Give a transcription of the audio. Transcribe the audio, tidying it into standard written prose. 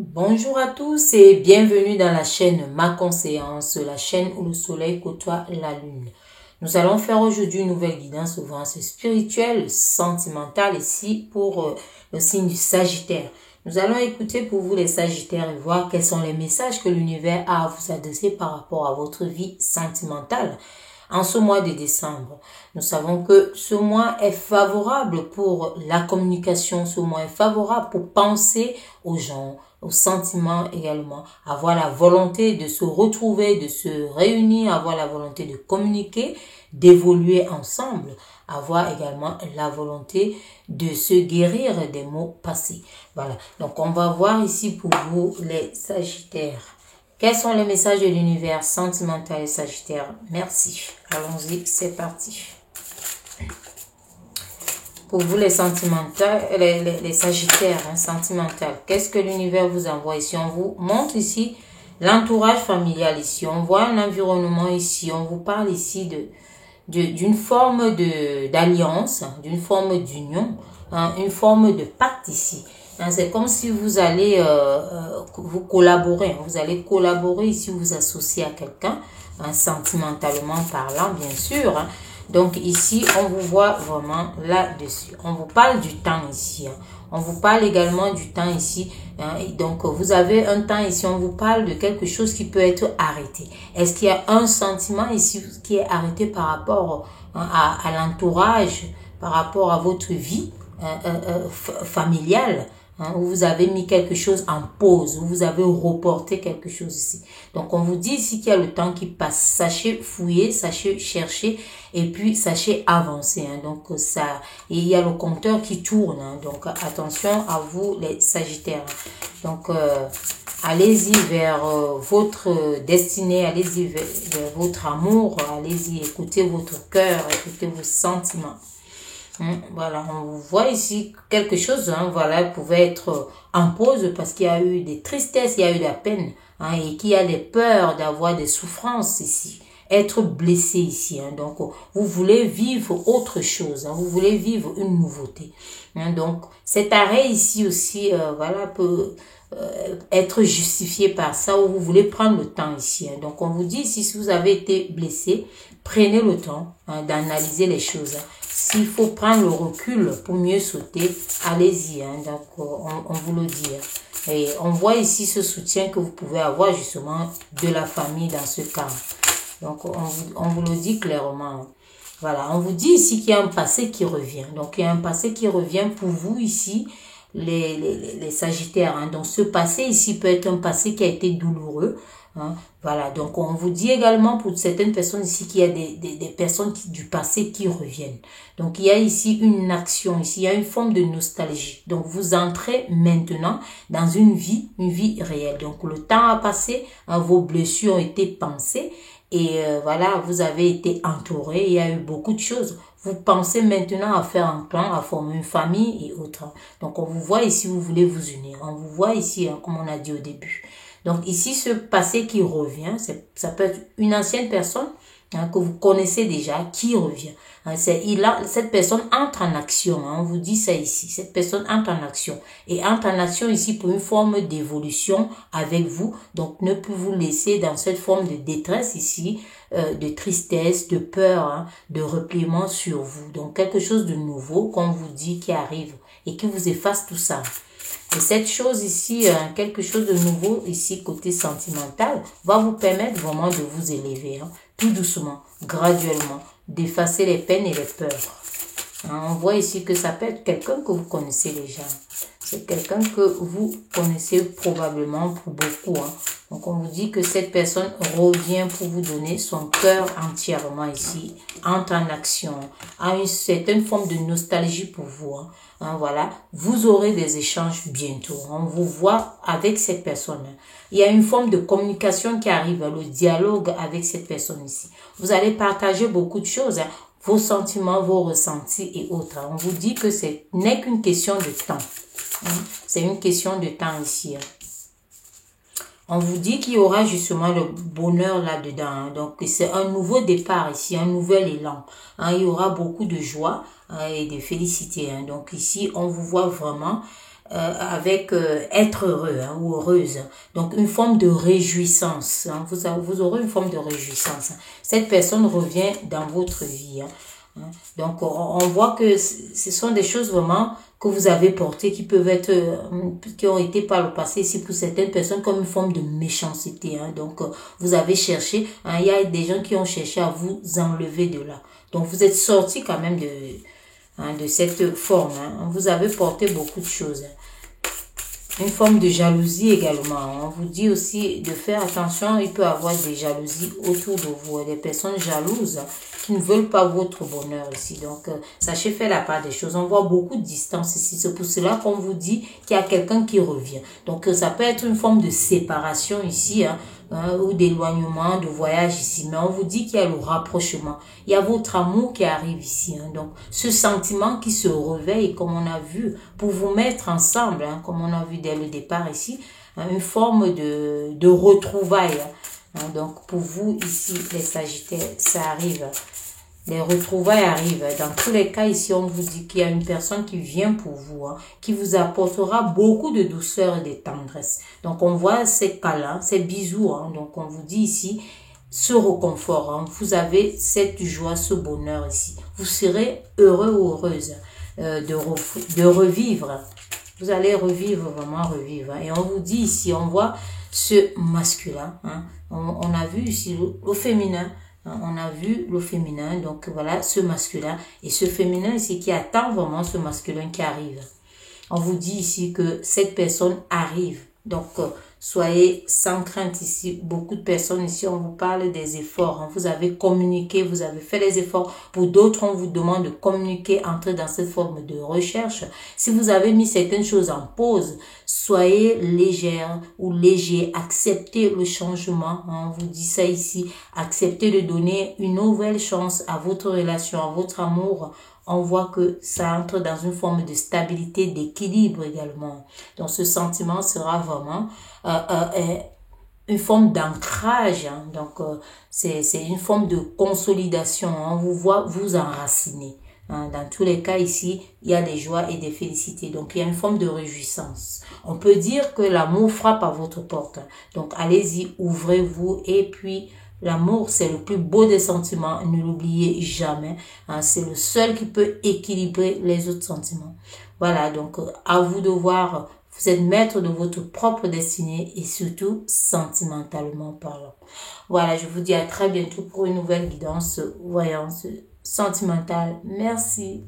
Bonjour à tous et bienvenue dans la chaîne Ma Conseillance, la chaîne où le soleil côtoie la lune. Nous allons faire aujourd'hui une nouvelle guidance souvent spirituelle, sentimentale ici pour le signe du Sagittaire. Nous allons écouter pour vous les Sagittaires et voir quels sont les messages que l'univers a à vous adresser par rapport à votre vie sentimentale. En ce mois de décembre, nous savons que ce mois est favorable pour la communication, ce mois est favorable pour penser aux gens, aux sentiments également, avoir la volonté de se retrouver, de se réunir, avoir la volonté de communiquer, d'évoluer ensemble, avoir également la volonté de se guérir des maux passés. Voilà, donc on va voir ici pour vous les Sagittaires. Quels sont les messages de l'univers sentimental et Sagittaire? Merci. Allons-y, c'est parti. Pour vous les sentimentales, les Sagittaires sentimentales, qu'est-ce que l'univers vous envoie ici? On vous montre ici l'entourage familial ici. On voit un environnement ici. On vous parle ici d'une forme d'alliance, d'une forme d'union, une forme de pacte ici. C'est comme si vous allez vous collaborer. Vous allez collaborer ici, vous associer à quelqu'un, sentimentalement parlant, bien sûr. Donc ici, on vous voit vraiment là-dessus. On vous parle du temps ici. On vous parle également du temps ici. Donc vous avez un temps ici, on vous parle de quelque chose qui peut être arrêté. Est-ce qu'il y a un sentiment ici qui est arrêté par rapport à l'entourage, par rapport à votre vie familiale? Où vous avez mis quelque chose en pause, où vous avez reporté quelque chose ici. Donc, on vous dit ici qu'il y a le temps qui passe. Sachez fouiller, sachez chercher et puis sachez avancer. Donc, il y a le compteur qui tourne. Donc, attention à vous les Sagittaires. Donc, allez-y vers votre destinée, allez-y vers votre amour, allez-y, écoutez votre cœur, écoutez vos sentiments. Voilà, on voit ici quelque chose, voilà, pouvait être en pause parce qu'il y a eu des tristesses, il y a eu de la peine, et qu'il y a des peurs d'avoir des souffrances ici, être blessé ici. Donc, vous voulez vivre autre chose, vous voulez vivre une nouveauté. Donc, cet arrêt ici aussi, voilà, peut être justifié par ça, ou vous voulez prendre le temps ici. Donc, on vous dit ici, si vous avez été blessé, prenez le temps d'analyser les choses. S'il faut prendre le recul pour mieux sauter, allez-y. Donc, on vous le dit. Et on voit ici ce soutien que vous pouvez avoir justement de la famille dans ce cas. Donc, on vous le dit clairement. Voilà, on vous dit ici qu'il y a un passé qui revient. Donc, il y a un passé qui revient pour vous ici, les Sagittaires. Donc, ce passé ici peut être un passé qui a été douloureux. Voilà, donc on vous dit également pour certaines personnes ici qu'il y a des personnes du passé qui reviennent. Donc il y a ici une action, ici il y a une forme de nostalgie. Donc vous entrez maintenant dans une vie réelle. Donc le temps a passé, vos blessures ont été pansées et voilà, vous avez été entouré, il y a eu beaucoup de choses. Vous pensez maintenant à faire un plan, à former une famille et autres. Donc on vous voit ici, vous voulez vous unir. On vous voit ici, comme on a dit au début. Donc ici, ce passé qui revient, ça peut être une ancienne personne que vous connaissez déjà qui revient. Cette personne entre en action. On vous dit ça ici. Cette personne entre en action. Et entre en action ici pour une forme d'évolution avec vous. Donc ne plus vous laisser dans cette forme de détresse ici, de tristesse, de peur, de repliement sur vous. Donc quelque chose de nouveau qu'on vous dit qui arrive et qui vous efface tout ça. Et cette chose ici, quelque chose de nouveau ici, côté sentimental, va vous permettre vraiment de vous élever, tout doucement, graduellement, d'effacer les peines et les peurs. On voit ici que ça peut être quelqu'un que vous connaissez déjà. C'est quelqu'un que vous connaissez probablement pour beaucoup. Donc, on vous dit que cette personne revient pour vous donner son cœur entièrement ici, entre en action, a une certaine forme de nostalgie pour vous. Voilà, vous aurez des échanges bientôt. On vous voit avec cette personne. Il y a une forme de communication qui arrive, le dialogue avec cette personne ici. Vous allez partager beaucoup de choses, vos sentiments, vos ressentis et autres. On vous dit que ce n'est qu'une question de temps. C'est une question de temps ici. On vous dit qu'il y aura justement le bonheur là-dedans. Donc, c'est un nouveau départ ici, un nouvel élan. Il y aura beaucoup de joie et de félicité. Donc, ici, on vous voit vraiment avec être heureux hein, ou heureuse. Donc, une forme de réjouissance. Hein. Vous aurez une forme de réjouissance. Hein. Cette personne revient dans votre vie. Hein. Donc, on voit que ce sont des choses vraiment que vous avez portées qui peuvent être, qui ont été par le passé ici pour certaines personnes comme une forme de méchanceté. Hein. Donc, vous avez cherché, hein, il y a des gens qui ont cherché à vous enlever de là. Donc, vous êtes sorti quand même de cette forme. Hein. Vous avez porté beaucoup de choses. Hein. Une forme de jalousie également. On vous dit aussi de faire attention, il peut y avoir des jalousies autour de vous, des personnes jalouses qui ne veulent pas votre bonheur ici. Donc, sachez faire la part des choses. On voit beaucoup de distance ici. C'est pour cela qu'on vous dit qu'il y a quelqu'un qui revient. Donc, ça peut être une forme de séparation ici, hein, ou d'éloignement, de voyage ici. Mais on vous dit qu'il y a le rapprochement. Il y a votre amour qui arrive ici. Hein. Donc, ce sentiment qui se réveille, comme on a vu, pour vous mettre ensemble, hein, comme on a vu dès le départ ici, hein, une forme de retrouvailles. Hein. Donc, pour vous, ici, les Sagittaires, ça arrive. Les retrouvailles arrivent. Dans tous les cas, ici, on vous dit qu'il y a une personne qui vient pour vous, hein, qui vous apportera beaucoup de douceur et de tendresse. Donc, on voit ces câlins, ces bisous. Hein. Donc, on vous dit ici, ce réconfort. Hein. Vous cette joie, ce bonheur ici. Vous serez heureux ou heureuse de revivre. Vous allez revivre, vraiment revivre. Et on vous dit ici, on voit ce masculin. Hein. On a vu ici le féminin. On a vu le féminin, donc voilà ce masculin et ce féminin ici qui attend vraiment ce masculin qui arrive. On vous dit ici que cette personne arrive, donc soyez sans crainte ici. Beaucoup de personnes ici, on vous parle des efforts. Hein. Vous avez communiqué, vous avez fait les efforts. Pour d'autres, on vous demande de communiquer, entrer dans cette forme de recherche. Si vous avez mis certaines choses en pause, soyez légère ou léger. Acceptez le changement. Hein. On vous dit ça ici. Acceptez de donner une nouvelle chance à votre relation, à votre amour. On voit que ça entre dans une forme de stabilité, d'équilibre également. Donc, ce sentiment sera vraiment une forme d'ancrage. Hein. Donc, c'est une forme de consolidation. Hein. On vous voit vous enraciner. Hein. Dans tous les cas, ici, il y a des joies et des félicités. Donc, il y a une forme de réjouissance. On peut dire que l'amour frappe à votre porte. Donc, allez-y, ouvrez-vous et puis... L'amour, c'est le plus beau des sentiments, ne l'oubliez jamais. Hein, c'est le seul qui peut équilibrer les autres sentiments. Voilà, donc à vous de voir, vous êtes maître de votre propre destinée et surtout sentimentalement parlant. Voilà, je vous dis à très bientôt pour une nouvelle guidance, voyance sentimentale. Merci.